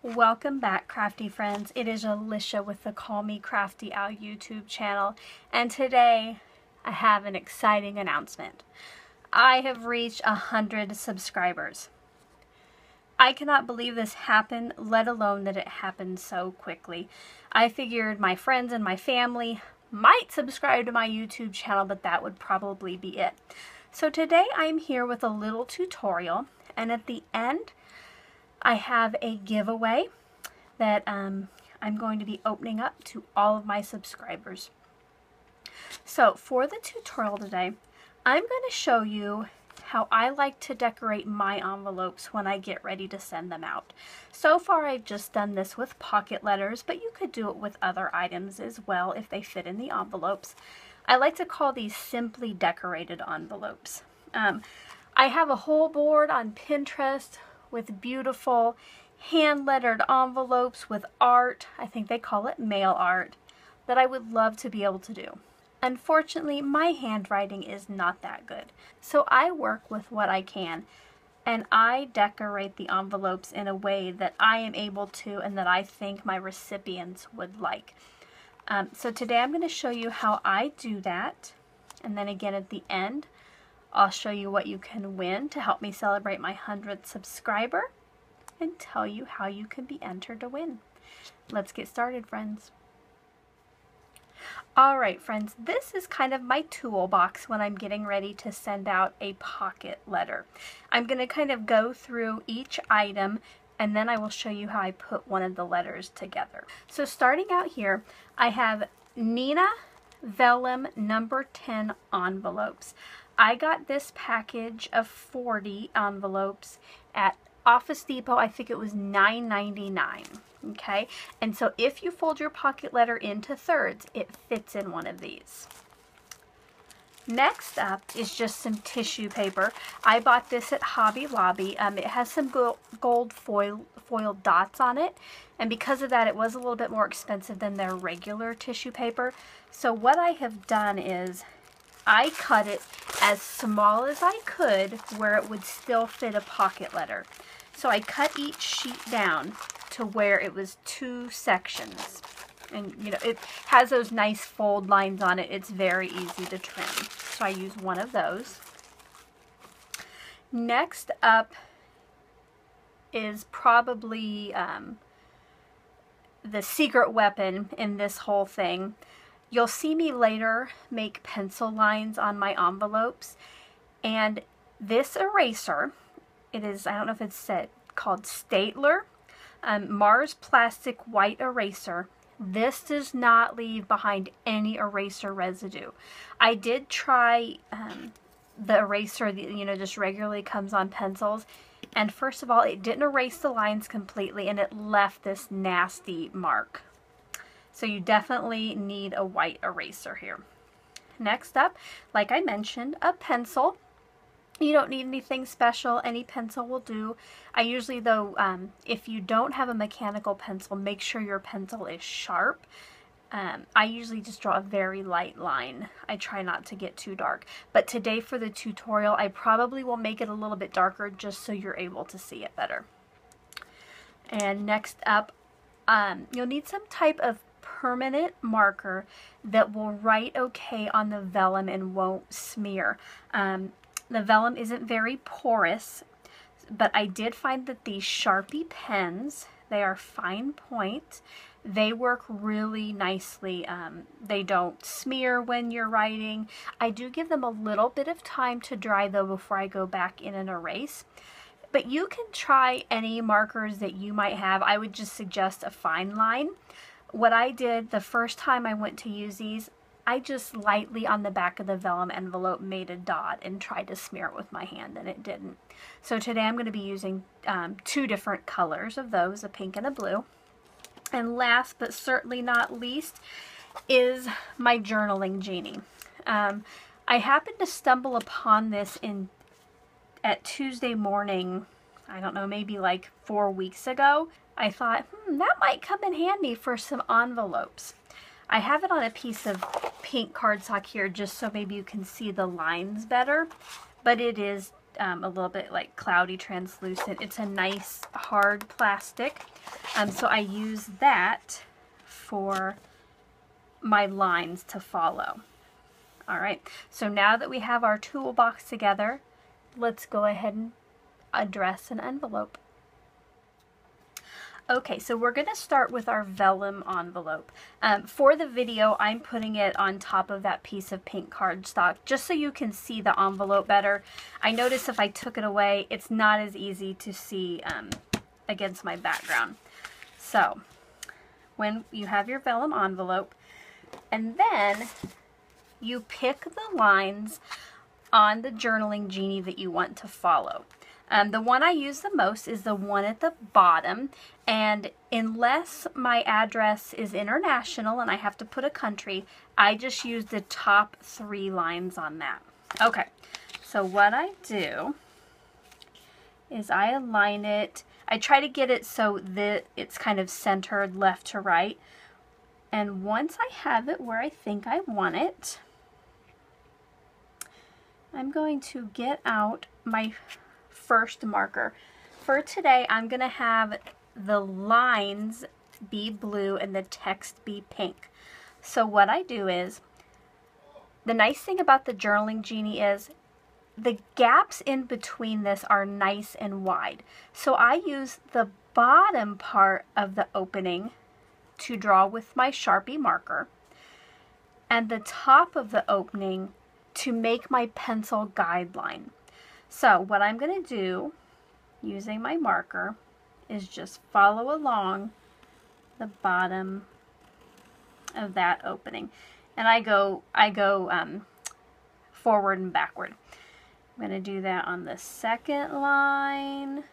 Welcome back, Crafty friends. It is Alicia with the Call Me Crafty Owl YouTube channel, and today I have an exciting announcement. I have reached 100 subscribers. I cannot believe this happened, let alone that it happened so quickly. I figured my friends and my family might subscribe to my YouTube channel, but that would probably be it. So today I'm here with a little tutorial, and at the end I have a giveaway that I'm going to be opening up to all of my subscribers. So for the tutorial today, I'm going to show you how I like to decorate my envelopes when I get ready to send them out. So far I've just done this with pocket letters, but you could do it with other items as well if they fit in the envelopes. I like to call these simply decorated envelopes. I have a whole board on Pinterest with beautiful hand-lettered envelopes with art, I think they call it mail art, that I would love to be able to do. Unfortunately, my handwriting is not that good, so I work with what I can, and I decorate the envelopes in a way that I am able to and that I think my recipients would like. So today I'm going to show you how I do that, and then again at the end I'll show you what you can win to help me celebrate my 100th subscriber and tell you how you can be entered to win. Let's get started, friends. Alright, friends, this is kind of my toolbox when I'm getting ready to send out a pocket letter. I'm going to kind of go through each item and then I will show you how I put one of the letters together. So starting out here, I have Nina Vellum number 10 envelopes. I got this package of 40 envelopes at Office Depot. I think it was $9.99. Okay, and so if you fold your pocket letter into thirds, it fits in one of these. Next up is just some tissue paper. I bought this at Hobby Lobby. It has some gold foil dots on it, and because of that it was a little bit more expensive than their regular tissue paper. So what I have done is I cut it as small as I could where it would still fit a pocket letter. So I cut each sheet down to where it was 2 sections. And you know, it has those nice fold lines on it. It's very easy to trim. So I use one of those. Next up is probably the secret weapon in this whole thing. You'll see me later make pencil lines on my envelopes, and this eraser, it is, I don't know if it's called Stapler, Mars Plastic White Eraser. This does not leave behind any eraser residue. I did try the eraser that, you know, just regularly comes on pencils, and first of all, it didn't erase the lines completely, and it left this nasty mark. So you definitely need a white eraser here. Next up, like I mentioned, a pencil. You don't need anything special. Any pencil will do. I usually, though, if you don't have a mechanical pencil, make sure your pencil is sharp. I usually just draw a very light line. I try not to get too dark. But today for the tutorial, I probably will make it a little bit darker just so you're able to see it better. And next up, you'll need some type of permanent marker that will write okay on the vellum and won't smear. The vellum isn't very porous, but I did find that these Sharpie pens, they are fine point. They work really nicely. They don't smear when you're writing. I do give them a little bit of time to dry though before I go back in and erase. But you can try any markers that you might have. I would just suggest a fine line. What I did the first time I went to use these, I just lightly on the back of the vellum envelope made a dot and tried to smear it with my hand, and it didn't. So today I'm going to be using 2 different colors of those, a pink and a blue. And last but certainly not least is my journaling genie. I happened to stumble upon this at Tuesday morning, I don't know, maybe like 4 weeks ago. I thought, that might come in handy for some envelopes. I have it on a piece of pink cardstock here just so maybe you can see the lines better, but it is a little bit like cloudy translucent. It's a nice hard plastic. So I use that for my lines to follow. All right, so now that we have our toolbox together, let's go ahead and address an envelope. Okay, so we're going to start with our vellum envelope. For the video, I'm putting it on top of that piece of pink cardstock just so you can see the envelope better. I noticed if I took it away, it's not as easy to see against my background. So, when you have your vellum envelope, and then you pick the lines on the journaling genie that you want to follow. The one I use the most is the one at the bottom, and unless my address is international and I have to put a country, I just use the top 3 lines on that. Okay, so what I do is I align it. I try to get it so that it's kind of centered left to right, and once I have it where I think I want it, I'm going to get out my first marker. For today, I'm going to have the lines be blue and the text be pink. So what I do is, the nice thing about the journaling genie is the gaps in between this are nice and wide. So I use the bottom part of the opening to draw with my Sharpie marker, and the top of the opening to make my pencil guideline. So what I'm going to do, using my marker, is just follow along the bottom of that opening. And I go forward and backward. I'm going to do that on the second line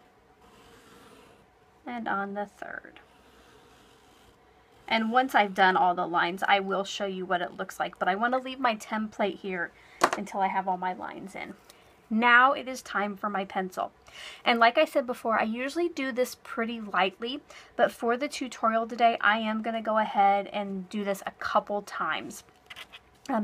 and on the third. And once I've done all the lines, I will show you what it looks like. But I want to leave my template here until I have all my lines in. Now it is time for my pencil. And like I said before, I usually do this pretty lightly, but for the tutorial today, I am going to go ahead and do this a couple times.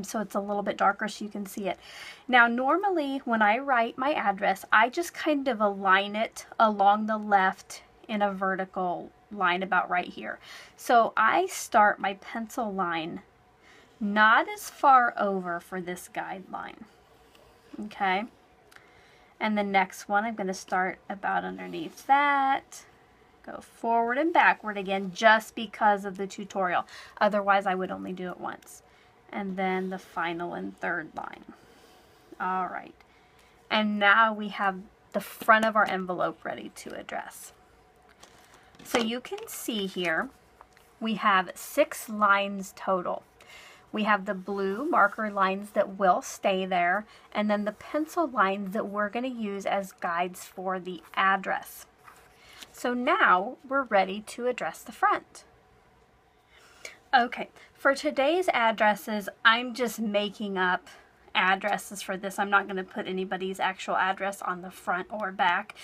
So it's a little bit darker so you can see it. Now normally when I write my address, I just kind of align it along the left in a vertical line about right here. So I start my pencil line not as far over for this guideline. Okay. And the next one, I'm going to start about underneath that, go forward and backward again, just because of the tutorial. Otherwise, I would only do it once. And then the final and third line. All right. And now we have the front of our envelope ready to address. So you can see here, we have 6 lines total. We have the blue marker lines that will stay there, and then the pencil lines that we're going to use as guides for the address. So now we're ready to address the front. Okay, for today's addresses, I'm just making up addresses for this. I'm not going to put anybody's actual address on the front or back.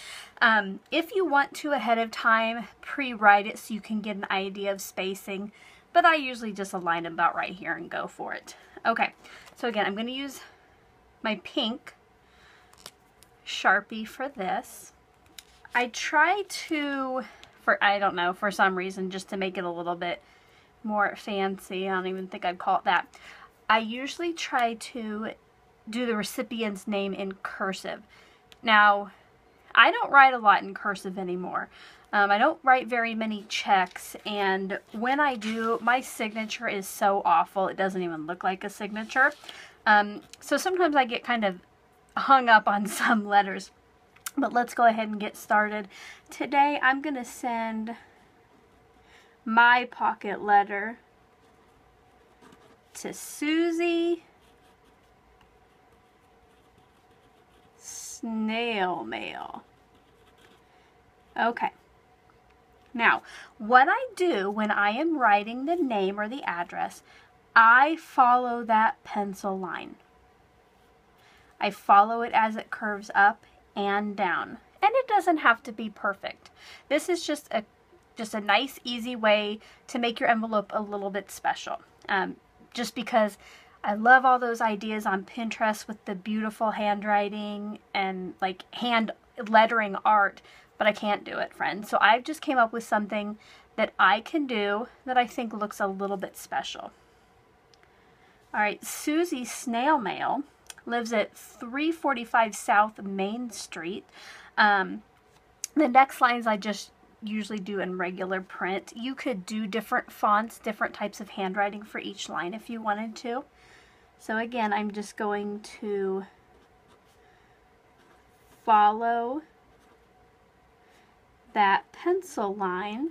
If you want to ahead of time, pre-write it so you can get an idea of spacing. But I usually just align about right here and go for it. Okay, so again, I'm going to use my pink Sharpie for this. I try to, I don't know, for some reason, just to make it a little bit more fancy, I don't even think I'd call it that, I usually try to do the recipient's name in cursive. Now, I don't write a lot in cursive anymore. I don't write very many checks, and when I do, my signature is so awful, it doesn't even look like a signature. So sometimes I get kind of hung up on some letters. But let's go ahead and get started. Today, I'm going to send my pocket letter to Susie. Snail mail. Okay. Now, what I do when I am writing the name or the address, I follow that pencil line. I follow it as it curves up and down. And it doesn't have to be perfect. This is just a nice, easy way to make your envelope a little bit special. Just because I love all those ideas on Pinterest with the beautiful handwriting and like hand lettering art, but I can't do it, friends. So I've just came up with something that I can do that I think looks a little bit special. All right, Susie Snail Mail lives at 345 South Main Street. The next lines I just usually do in regular print. You could do different fonts, different types of handwriting for each line if you wanted to. So again, I'm just going to follow that pencil line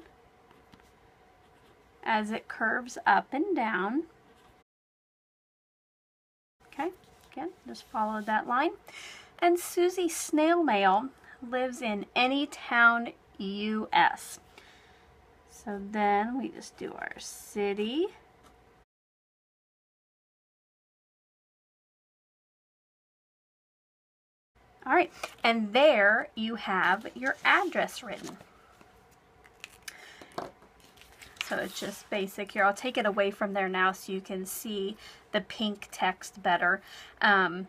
as it curves up and down. Okay, again, just follow that line. And Susie Snail Mail lives in any town, US. So then we just do our city. All right, and there you have your address written. So it's just basic here. I'll take it away from there now so you can see the pink text better. Oh,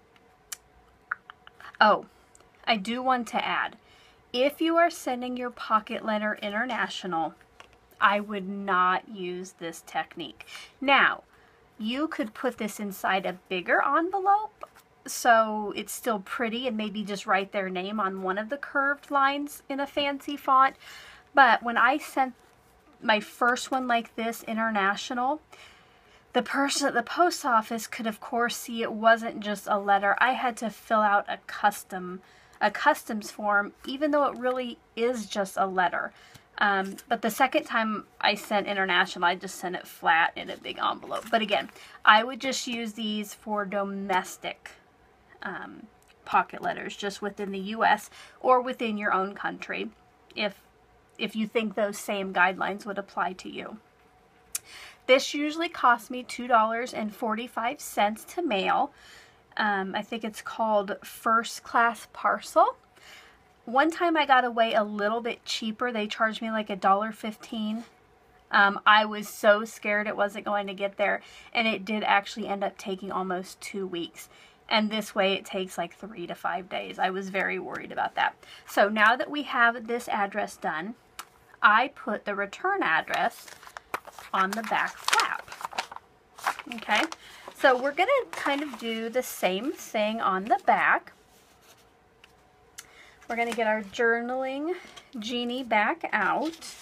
I do want to add, if you are sending your pocket letter international, I would not use this technique. Now, you could put this inside a bigger envelope so it's still pretty and maybe just write their name on one of the curved lines in a fancy font. But when I sent my first one like this, international, the person at the post office could of course see it wasn't just a letter. I had to fill out a customs form, even though it really is just a letter. But the second time I sent international, I just sent it flat in a big envelope. But again, I would just use these for domestic pocket letters, just within the US or within your own country, if you think those same guidelines would apply to you. This usually costs me $2.45 to mail. I think it's called First Class Parcel. One time I got away a little bit cheaper. They charged me like $1.15. I was so scared it wasn't going to get there, and it did actually end up taking almost 2 weeks. And this way it takes like 3 to 5 days. I was very worried about that. So now that we have this address done, I put the return address on the back flap. Okay, so we're going to kind of do the same thing on the back. We're going to get our journaling genie back out.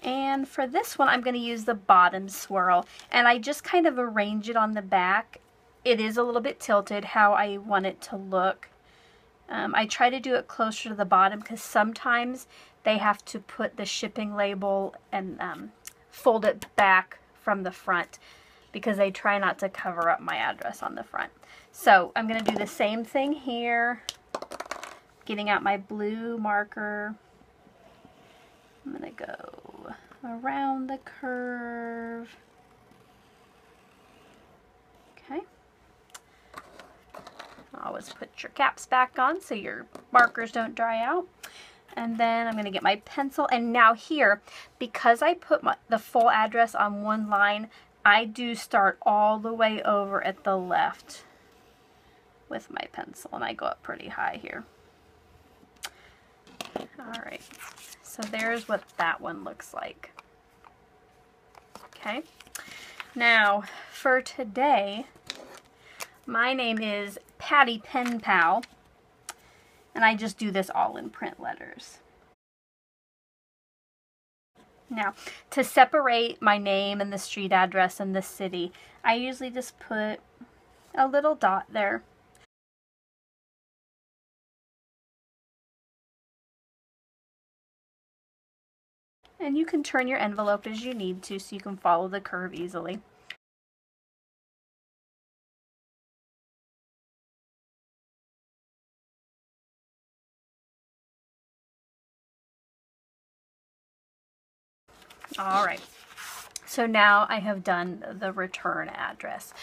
And for this one, I'm going to use the bottom swirl. And I just kind of arrange it on the back. It is a little bit tilted how I want it to look. I try to do it closer to the bottom because sometimes they have to put the shipping label and fold it back from the front because they try not to cover up my address on the front. So I'm going to do the same thing here. Getting out my blue marker. I'm going to go around the curve. Okay. Always put your caps back on so your markers don't dry out. And then I'm going to get my pencil. And now here, because I put the full address on one line, I do start all the way over at the left with my pencil. And I go up pretty high here. Alright, so there's what that one looks like. Okay, now for today, my name is Patty Pen Pal, and I just do this all in print letters. Now, to separate my name and the street address and the city, I usually just put a little dot there. And you can turn your envelope as you need to so you can follow the curve easily. Alright, so now I have done the return address.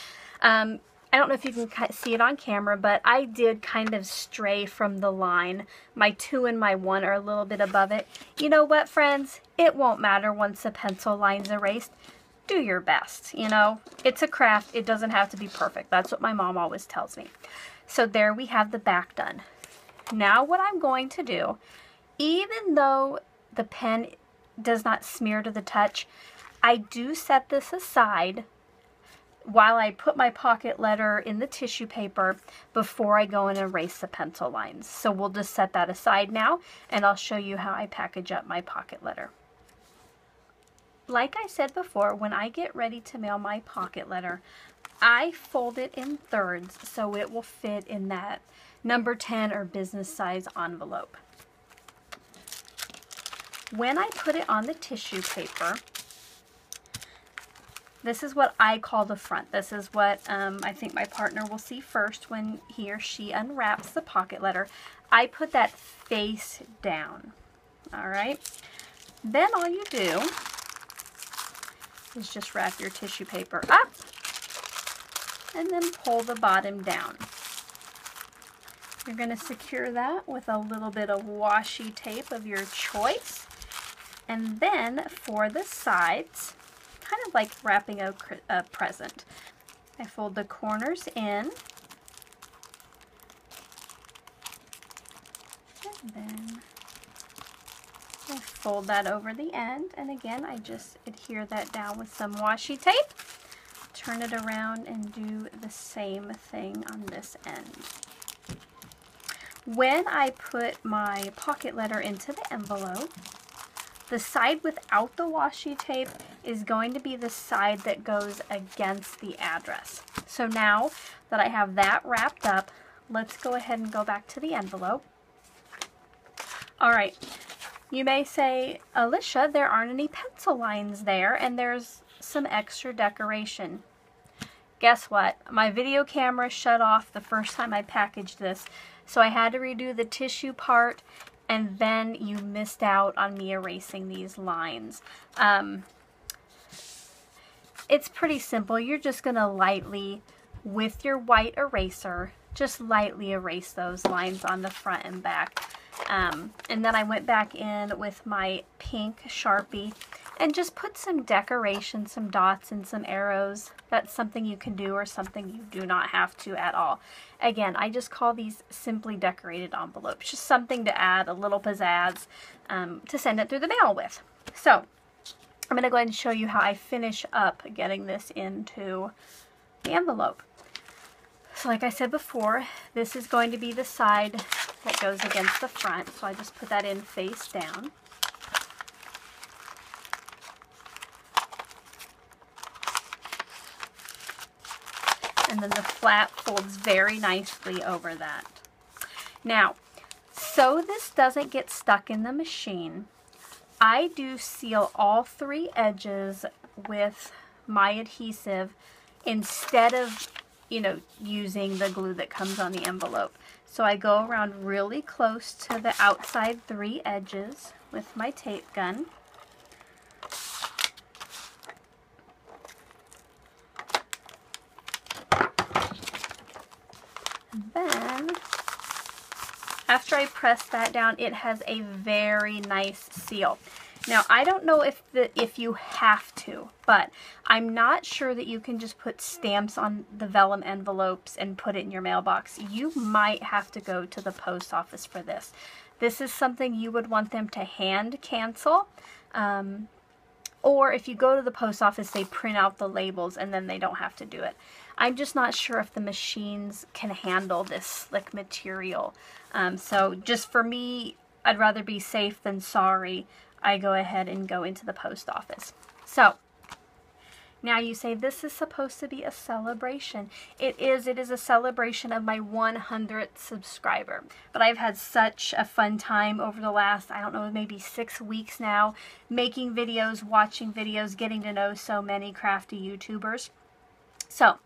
I don't know if you can see it on camera, but I did kind of stray from the line. My 2 and my 1 are a little bit above it. You know what, friends? It won't matter once the pencil line's erased. do your best. You know, it's a craft. It doesn't have to be perfect. That's what my mom always tells me. So there we have the back done. Now what I'm going to do, even though the pen does not smear to the touch, I do set this aside while I put my pocket letter in the tissue paper before I go and erase the pencil lines. So we'll just set that aside now, and I'll show you how I package up my pocket letter. Like I said before, when I get ready to mail my pocket letter, I fold it in thirds so it will fit in that number 10 or business size envelope. When I put it on the tissue paper, this is what I call the front. This is what I think my partner will see first when he or she unwraps the pocket letter. I put that face down. All right. Then all you do is just wrap your tissue paper up and then pull the bottom down. You're going to secure that with a little bit of washi tape of your choice. And then for the sides, kind of like wrapping a present, I fold the corners in, and then I fold that over the end, and again I just adhere that down with some washi tape, turn it around and do the same thing on this end. When I put my pocket letter into the envelope, the side without the washi tape is going to be the side that goes against the address. So now that I have that wrapped up, let's go ahead and go back to the envelope. All right, you may say, Alicia, there aren't any pencil lines there and there's some extra decoration. Guess what? My video camera shut off the first time I packaged this, so I had to redo the tissue part, and then you missed out on me erasing these lines. It's pretty simple. You're just going to lightly, with your white eraser, just lightly erase those lines on the front and back. And then I went back in with my pink Sharpie and just put some decoration, some dots and some arrows. That's something you can do or something you do not have to at all. Again, I just call these simply decorated envelopes. Just something to add a little pizzazz to send it through the mail with. So I'm going to go ahead and show you how I finish up getting this into the envelope. So like I said before, this is going to be the side that goes against the front. So I just put that in face down. And then the flap folds very nicely over that. Now, so this doesn't get stuck in the machine, I do seal all three edges with my adhesive instead of, you know, using the glue that comes on the envelope. So I go around really close to the outside three edges with my tape gun. Then, after I press that down, it has a very nice seal. Now, I don't know if you have to, but I'm not sure that you can just put stamps on the vellum envelopes and put it in your mailbox. You might have to go to the post office for this. This is something you would want them to hand cancel. Or if you go to the post office, they print out the labels and then they don't have to do it. I'm just not sure if the machines can handle this slick material. So just for me, I'd rather be safe than sorry. I go ahead and go into the post office. So now you say, this is supposed to be a celebration. It is a celebration of my 100th subscriber. But I've had such a fun time over the last, I don't know, maybe 6 weeks now, making videos, watching videos, getting to know so many crafty YouTubers. So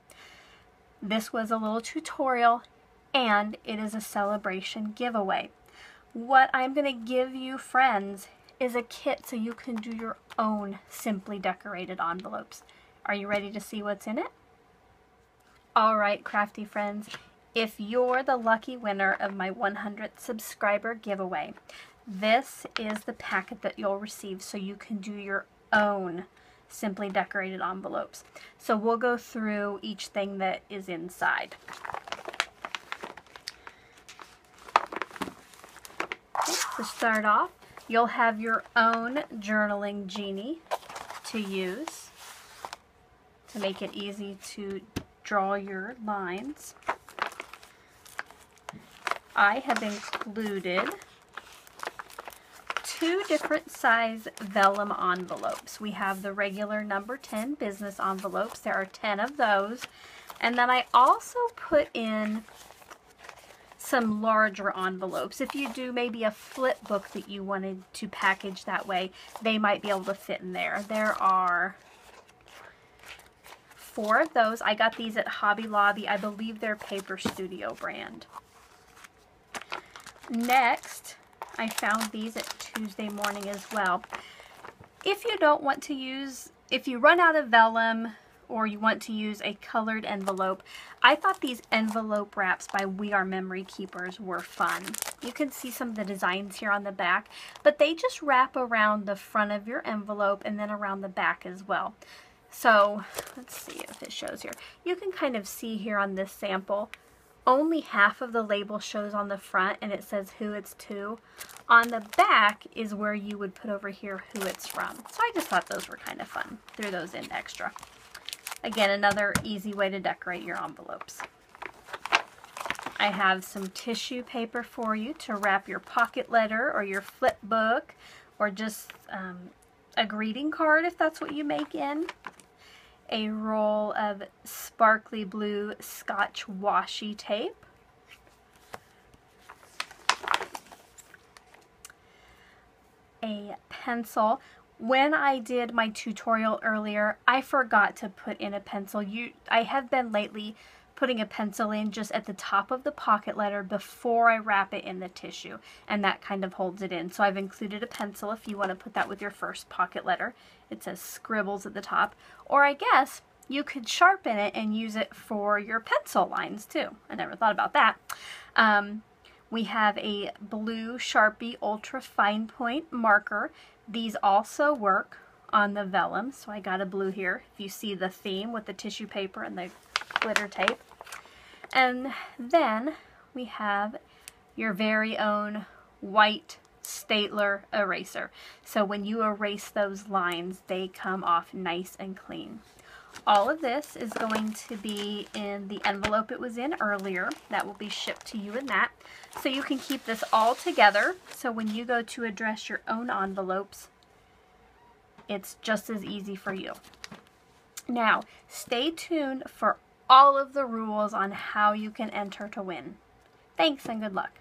this was a little tutorial, and it is a celebration giveaway. What I'm going to give you, friends, is a kit so you can do your own simply decorated envelopes. Are you ready to see what's in it? Alright, crafty friends, if you're the lucky winner of my 100th subscriber giveaway, this is the packet that you'll receive so you can do your own simply decorated envelopes. So we'll go through each thing that is inside. Okay, to start off, you'll have your own journaling genie to use to make it easy to draw your lines. I have included 2 different size vellum envelopes. We have the regular number 10 business envelopes. There are 10 of those. And then I also put in some larger envelopes. If you do maybe a flip book that you wanted to package that way, they might be able to fit in there. There are 4 of those. I got these at Hobby Lobby. I believe they're Paper Studio brand. Next, I found these at Tuesday Morning as well. If you don't want to use, if you run out of vellum or you want to use a colored envelope, I thought these envelope wraps by We Are Memory Keepers were fun. You can see some of the designs here on the back, but they just wrap around the front of your envelope and then around the back as well. So let's see if it shows here. You can kind of see here on this sample, only half of the label shows on the front and it says who it's to. On the back is where you would put over here who it's from. So I just thought those were kind of fun. Threw those in extra. Again, another easy way to decorate your envelopes. I have some tissue paper for you to wrap your pocket letter or your flip book or just a greeting card if that's what you make in. A roll of sparkly blue Scotch washi tape. A pencil. When I did my tutorial earlier, I forgot to put in a pencil. I have been lately putting a pencil in just at the top of the pocket letter before I wrap it in the tissue, and that kind of holds it in. So I've included a pencil if you want to put that with your first pocket letter. It says Scribbles at the top, or I guess you could sharpen it and use it for your pencil lines too. I never thought about that. We have a blue Sharpie Ultra Fine Point marker. These also work on the vellum, so I got a blue here. If you see the theme with the tissue paper and the glitter tape. And then we have your very own white Stapler eraser. So when you erase those lines, they come off nice and clean. All of this is going to be in the envelope it was in earlier. That will be shipped to you in that. So you can keep this all together. So when you go to address your own envelopes, it's just as easy for you. Now, stay tuned for all of the rules on how you can enter to win. Thanks and good luck.